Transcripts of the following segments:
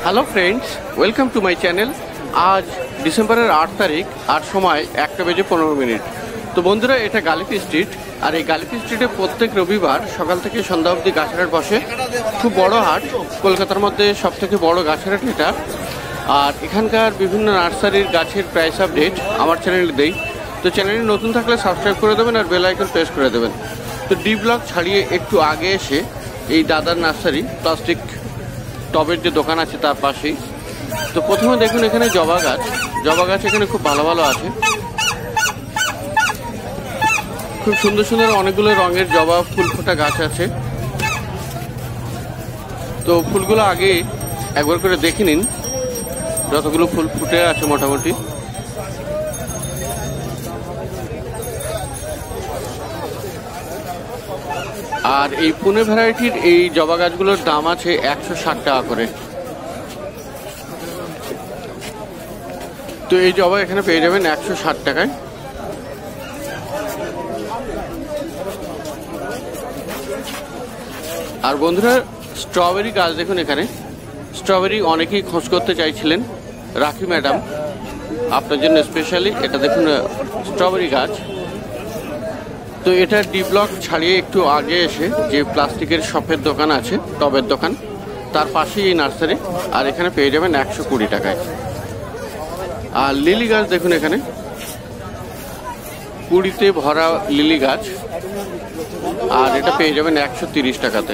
Hello friends, welcome to my channel. আজ ডিসেম্বরের 8 তারিখ আর সময় 1:15। তো বন্ধুরা, এটা গালিপি স্ট্রিট। আর এই গালিপি স্ট্রিটে প্রত্যেক রবিবার সকাল থেকে সন্ধ্যা অবধি গাছের হাট বসে। খুব বড় হাট, কলকাতার মধ্যে সব থেকে বড় গাছের হাট এটা। আর এখানকার বিভিন্ন নার্সারির গাছের প্রাইস আপডেট আমার চ্যানেলে দেই। তো চ্যানেলে নতুন থাকলে সাবস্ক্রাইব করে দেবেন আর বেল আইকন প্রেস করে দেবেন। তো ডি ব্লক ছাড়িয়ে একটু আগে এসে এই দাদার নার্সারি, প্লাস্টিক টবের যে দোকান আছে তার পাশেই। তো প্রথমে দেখুন এখানে জবা গাছ এখানে খুব ভালো ভালো আছে। খুব সুন্দর সুন্দর অনেকগুলো রঙের জবা ফুল ফোটা গাছ আছে। তো ফুলগুলো আগে একবার করে দেখে নিন, যতগুলো ফুল ফুটে আছে মোটামুটি। আর এই পুনে ভ্যারাইটির এই জবা গাছগুলোর দাম আছে 160 টাকা করে। তো এই জবা এখানে পেয়ে যাবেন 160 টাকায়। আর বন্ধুরা, স্ট্রবেরি গাছ দেখুন এখানে। স্ট্রবেরি অনেকেই খোঁজ করতে চাইছিলেন, রাখি ম্যাডাম আপনার জন্য স্পেশালি। এটা দেখুন স্ট্রবেরি গাছ। তো এটা ডি ব্লক ছাড়িয়ে একটু আগে এসে যে প্লাস্টিকের শপের দোকান আছে, টবের দোকান, তার পাশেই এই নার্সারি। আর এখানে পেয়ে যাবেন 120 টাকায়। আর লিলি গাছ দেখুন এখানে, কুড়িতে ভরা লিলি গাছ। আর এটা পেয়ে যাবেন 130 টাকাতে।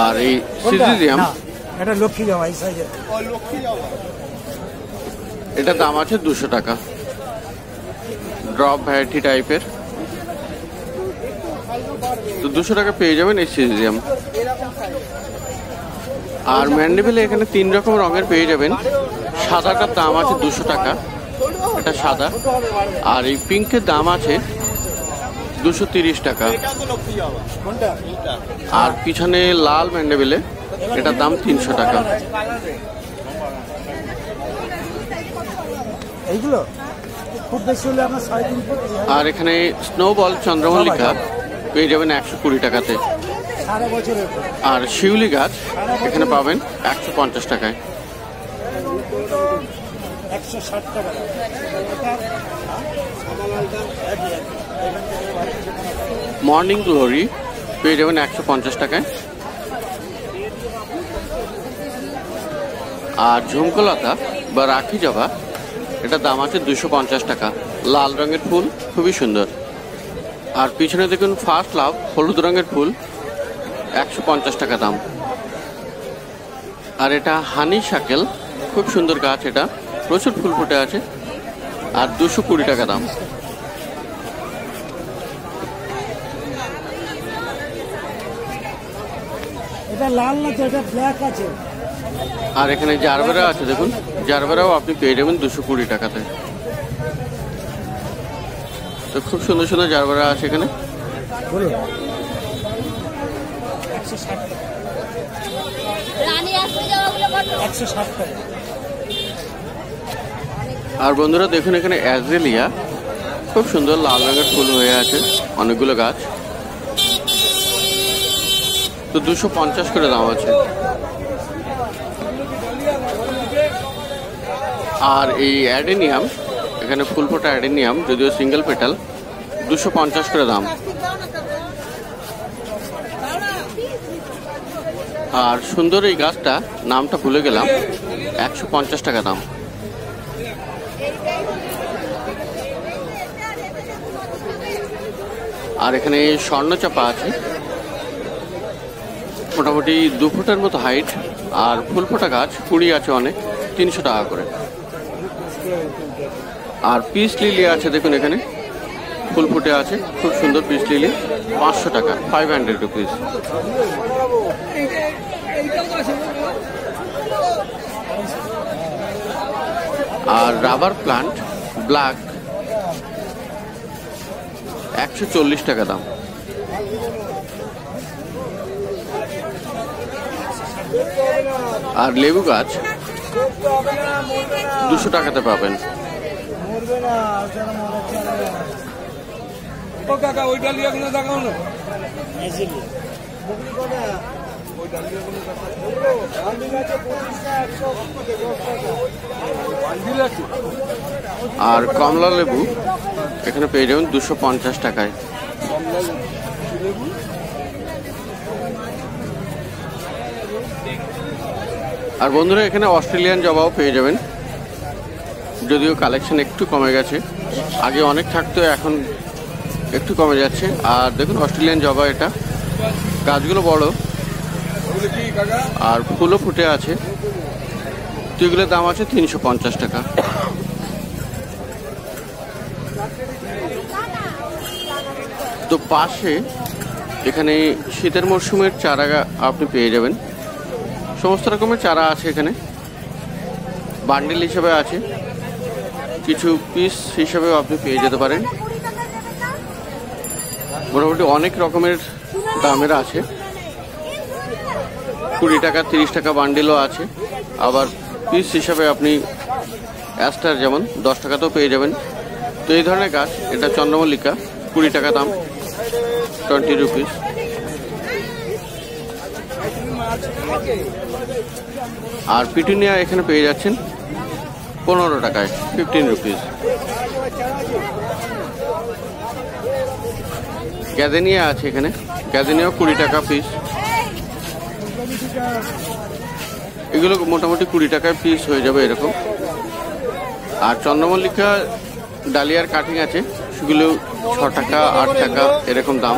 আর এই সিজিলিয়াম, এটা দাম আছে 200 টাকা, ড্রপ ভ্যারাইটি টাইপের। তো 200 টাকা পেয়ে যাবেন এই সিজিলিয়াম। আর ম্যান্ডেভিলে এখানে 3 রকম রঙের পেয়ে যাবেন। সাদাটার দাম আছে 200 টাকা, এটা সাদা। আর এই পিঙ্কের দাম আছে 230 টাকা। আর পিছনে লাল ম্যান্ডেভিলে, এটার দাম 300 টাকা। আর এখানে স্নোবল চন্দ্রমল্লিকা পেয়ে যাবেন 120 টাকাতে। আর শিউলি গাছ এখানে পাবেন 150 টাকায়। মর্নিং গ্লোরি পেয়ে যাবেন 150 টাকায়। আর ঝুমকোলতা বা রাখি জবা, এটার দাম আছে 250 টাকা। লাল রঙের ফুল, খুবই সুন্দর। আর পিছনে দেখুন ফার্স্ট লাভ, হলুদ রঙের ফুল, 150 টাকা দাম। আর এটা হানি শাকেল, খুব সুন্দর গাছ, এটা প্রচুর ফুল ফুটে আছে। আর 220 টাকা দাম। এটা লাল না তো, এটা ব্ল্যাক আছে। আর এখানে জারবেরা আছে দেখুন, জারবেরাও আপনি পেয়ে যাবেন 220 টাকাতে। তো খুব সুন্দর সুন্দর জারবেরা আছে এখানে। আর বন্ধুরা দেখুন এখানে অ্যাজেলিয়া, খুব সুন্দর লাল রঙের ফুল হয়ে আছে, অনেকগুলো গাছ। তো 250 করে দাম আছে। আর এই অ্যাডেনিয়াম, এখানে ফুল ফোটা অ্যাডেনিয়াম, যদিও সিঙ্গেল পেটাল, 250 করে দাম। আর সুন্দর এই গাছটা, নামটা ভুলে গেলাম, 150 টাকা দাম। আর এখানে স্বর্ণচাপা আছে, মোটামুটি 2 ফুটের মতো হাইট। আর ফুল ফোটা গাছ, কুড়ি আছে অনেক, 300 টাকা করে। আর পিস লিলি আছে দেখুন এখানে, ফুল ফুটে আছে, খুব সুন্দর পিস লিলি, 500 টাকা, 500 রুপিস। আর রাবার প্লান্ট ব্ল্যাক, 140 টাকা দাম। আর লেবু গাছ 200 টাকাতে পাবেন। ও কাকা ওইটা লিয়া কিনে দেখাও না। আর কমলা লেবু এখানে পেয়ে যাবেন 250 টাকায়। আর বন্ধুরা এখানে অস্ট্রেলিয়ান জবাও পেয়ে যাবেন, যদিও কালেকশন একটু কমে গেছে, আগে অনেক থাকতো এখন একটু কমে যাচ্ছে। আর দেখুন অস্ট্রেলিয়ান জবা, এটা গাছগুলো বড় আর ফুলও ফুটে আছে। তো এগুলোর দাম আছে 350 টাকা। তো পাশে এখানে শীতের মরশুমের চারা আপনি পেয়ে যাবেন, সমস্ত রকমের চারা আছে এখানে, বান্ডিল হিসেবে আছে, কিছু পিস হিসেবেও আপনি পেয়ে যেতে পারেন। মোটামুটি অনেক রকমের দামের আছে, 20 টাকা 30 টাকা বান্ডিলও আছে, আবার পিস হিসাবে আপনি অ্যাস্টার যেমন 10 টাকাতেও পেয়ে যাবেন। তো এই ধরনের গাছ, এটা চন্দ্রমল্লিকা 20 টাকা দাম, 20 রুপিস। আর পিটুনিয়া এখানে পেয়ে যাচ্ছেন 15 টাকায়, 15 রুপিস। গ্যাদেনিয়া আছে এখানে, গ্যাদেনিয়াও 20 টাকা পিস। এগুলো মোটামুটি 20 টাকায় পিস হয়ে যাবে এরকম। আর চন্দ্রমল্লিকা ডালিয়ার কাটিং আছে, সেগুলো 6 টাকা 8 টাকা এরকম দাম।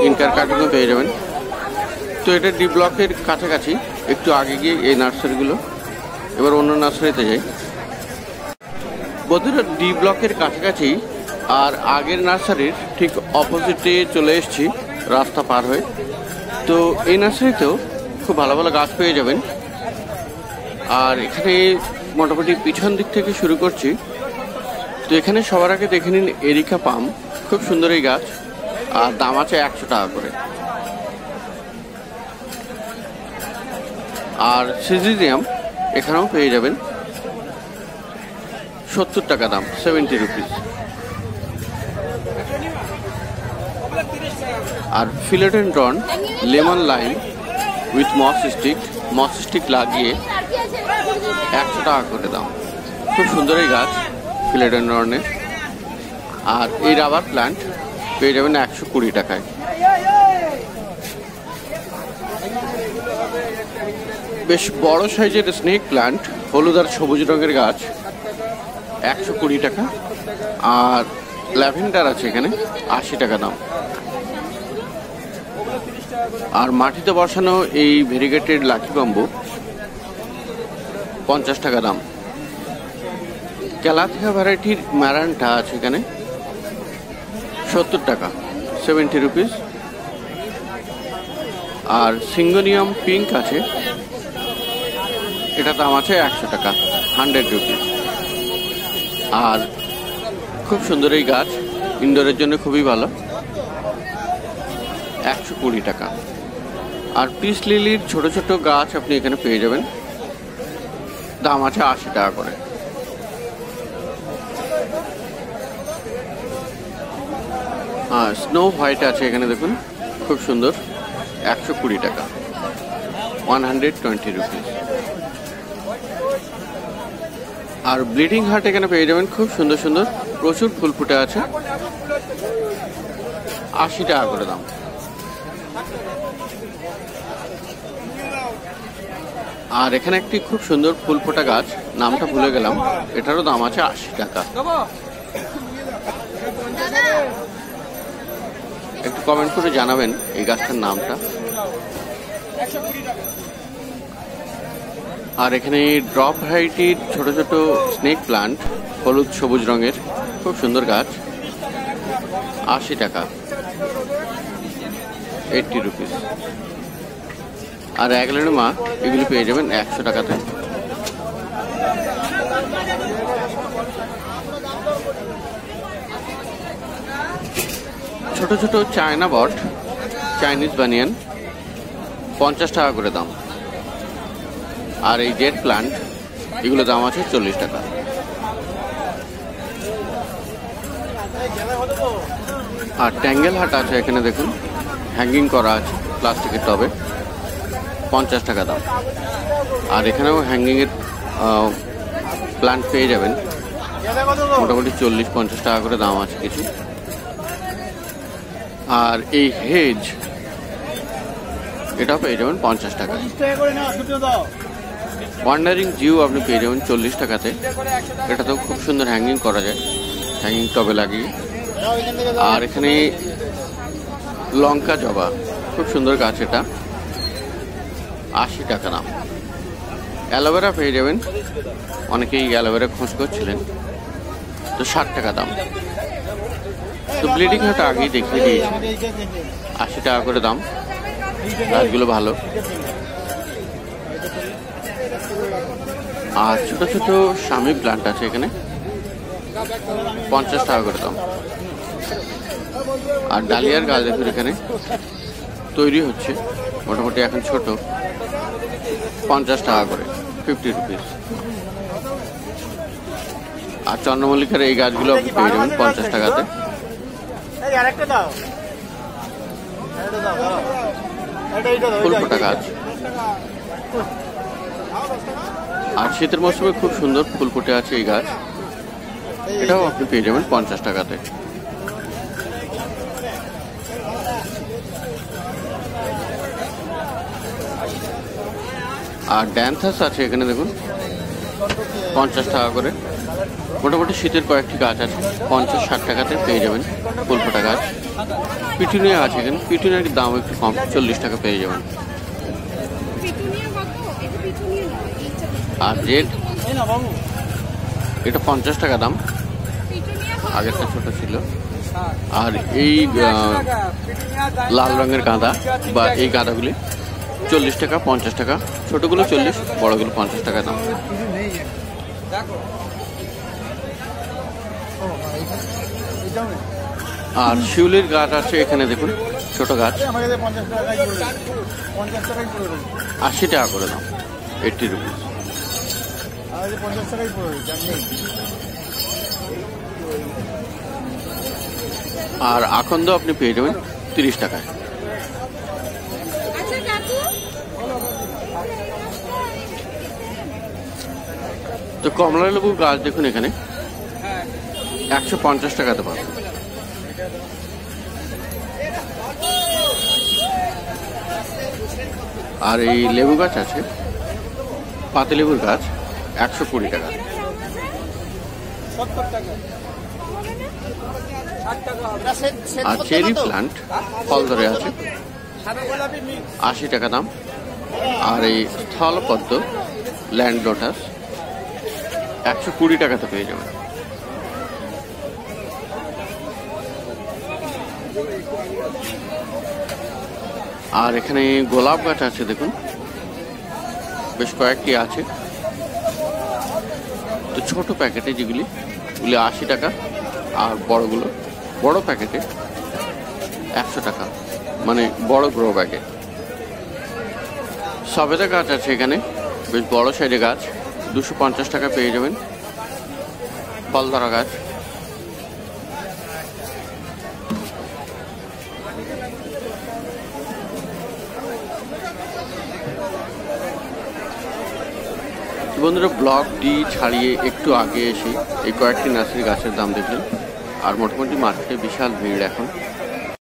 ইনকার কাটিংও পেয়ে যাবেন। তো এটা ডি ব্লকের কাছাকাছি, একটু আগে গিয়ে এই নার্সারিগুলো। এবার অন্য নার্সারিতে যাই। বন্ধুরা ডি ব্লকের কাছাকাছি আর আগের নার্সারির ঠিক অপোজিটে চলে এসেছি রাস্তা পার হয়ে। তো এই নার্সারিতেও খুব ভালো ভালো গাছ পেয়ে যাবেন। আর এখানে মোটামুটি পিছন দিক থেকে শুরু করছি। তো এখানে সবার আগে দেখে নিন এরিকা পাম, খুব সুন্দর এই গাছ, আর দাম আছে 100 টাকা করে। আর সিজিনিয়াম এখানেও পেয়ে যাবেন 70 টাকা দাম, 70 রুপিস। আর philodendron lemon lime with moss stick লাগিয়ে 100 টাকা করে দাম, খুব সুন্দর এই গাছ ফিলোডেন্ড্রনের। আর এই রাবার প্ল্যান্ট পেয়ে যাবেন 120 টাকায়। বেশ বড় সাইজের স্নেক প্ল্যান্ট, হলুদ আর সবুজ রঙের গাছ, 120 টাকা। আর ল্যাভেন্ডার আছে এখানে 80 টাকা দাম। আর মাটিতে বসানো এই ভেরিগেটেড লাকি বাম্বু 50 টাকা দাম। ক্যালাথিয়া ভ্যারাইটির ম্যারান্টা আছে এখানে 70 টাকা, 70 রুপিস। আর সিঙ্গোনিয়াম পিঙ্ক আছে, এটা দাম আছে 100 টাকা, 100 রুপিস। আর খুব সুন্দর এই গাছ, ইনডোরের জন্য খুবই ভালো, 120 টাকা। আর পিস লিলির ছোট ছোট গাছ আপনি এখানে পেয়ে যাবেন, দাম আছে 80 টাকা করে। হ্যাঁ, স্নো হোয়াইট আছে এখানে দেখুন, খুব সুন্দর, 120 টাকা, 120 রুপিস। আর ব্লিডিং হার্ট এখানে পেয়ে যাবেন, খুব সুন্দর সুন্দর, প্রচুর ফুল ফুটে আছে, 80 টাকা করে দাম। আর এখানে একটি খুব সুন্দর ফুল ফোটা গাছ, নামটা ভুলে গেলাম, এটারও দাম আছে 80 টাকা। একটু কমেন্ট করে জানাবেন এই গাছটার নামটা। আর এখানে ড্রপ ভ্যারাইটির ছোট ছোট স্নেক প্লান্ট, হলুদ সবুজ রঙের, খুব সুন্দর গাছ, 80 টাকা, 80 রুপিস। আর অ্যাগলেনোমা এগুলি পেয়ে যাবেন 100 টাকাতে। ছোট ছোট চায়না বট, চাইনিজ বানিয়ান, 50 টাকা করে দাম। আর এই জেড প্লান্ট, এগুলো দাম আছে 40 টাকা। আর ট্যাঙ্গেল হাট আছে এখানে দেখুন, হ্যাঙ্গিং করা আছে প্লাস্টিকের টবে, 50 টাকা দাম। আর এখানেও হ্যাঙ্গিংয়ের প্ল্যান্ট পেয়ে যাবেন, মোটামুটি 40-50 টাকা করে দাম আছে কিছু। আর এই হেজ এটাও পেয়ে যাবেন 50 টাকা। ওয়ান্ডারিং জিও আপনি পেয়ে যাবেন 40 টাকাতে। এটা তো খুব সুন্দর হ্যাঙ্গিং করা যায়, হ্যাঙ্গিং টবে লাগিয়ে। আর এখানে লঙ্কা জবা, খুব সুন্দর গাছ, এটা 80 টাকা দাম। অ্যালোভেরা পেয়ে যাবেন, অনেকেই অ্যালোভেরা খোঁজ করছিলেন, তো 60 টাকা দাম। তো ব্লিডিং হার্ট আগেই দেখিয়ে দিয়েছি, 80 টাকা করে দাম। গাছগুলো ভালো। আর ছোট ছোট স্বামী প্লান্ট আছে এখানে, 50 টাকা করে দাম। আর ডালিয়ার গাছ দেখুন এখানে তৈরি হচ্ছে, মোটামুটি এখন ছোট, 50 টাকা করে, 50 রুপিস। আর চন্দ্রমল্লিকার এই গাছগুলো আপনি পেয়ে যাবেন 50 টাকাতে। ফুলফোটা গাছ। আর শীতের মৌসুমে খুব সুন্দর ফুল ফুটে আছে এই গাছ, এটাও আপনি পেয়ে যাবেন 50 টাকাতে। আর ড্যান্থাস আছে এখানে দেখুন, 50 টাকা করে। মোটামুটি শীতের কয়েকটি গাছ আছে, 50-60 টাকাতে পেয়ে যাবেন ফুলফোটা গাছ। পিটুনিয়া আছে এখানে, পিটুনিয়ার দাম একটু কম, 40 টাকা পেয়ে যাবেন। আর জেড এটা 50 টাকা দাম, আগেরটা ছোট ছিল। আর এই লাল রঙের গাঁদা বা এই গাঁদাগুলি 40 টাকা, 50 টাকা, ছোটগুলো 40, বড়গুলো 50 টাকা দাম। আর শিউলির গাছ আছে এখানে দেখুন, ছোট গাছ, 80 টাকা করে দাম, 80 রুপিস। আর আকন্দ আপনি পেয়ে যাবেন 30 টাকায়। তো কমলা লেবু গাছ দেখুন এখানে 150 টাকাতে পাবেন। আর এই লেবু গাছ আছে, পাতি লেবুর গাছ, 120 টাকা। আর চেরি প্লান্ট ফল ধরে আছে, 80 টাকা দাম। আর এই স্থলপদ্ম ল্যান্ড লোটাস 120 টাকাতে পেয়ে যাবেন। আর এখানে গোলাপ গাছ আছে দেখুন, বেশ কয়েকটি আছে। তো ছোট প্যাকেটে যেগুলি, ওগুলি 80 টাকা। আর বড়গুলো, বড় প্যাকেটে 100 টাকা, মানে বড় গ্রো ব্যাগে। সবেদা গাছ আছে এখানে, বেশ বড় সাইজে গাছ, 250 টাকা পেয়ে যাবেন। ফল ধরা গাছ। বন্ধুরা, ব্লক ডি ছাড়িয়ে একটু আগে এসে এই কয়েকটি নার্সারি গাছের দাম দেখলেন। আর মোটামুটি মার্কেটে বিশাল ভিড় এখন।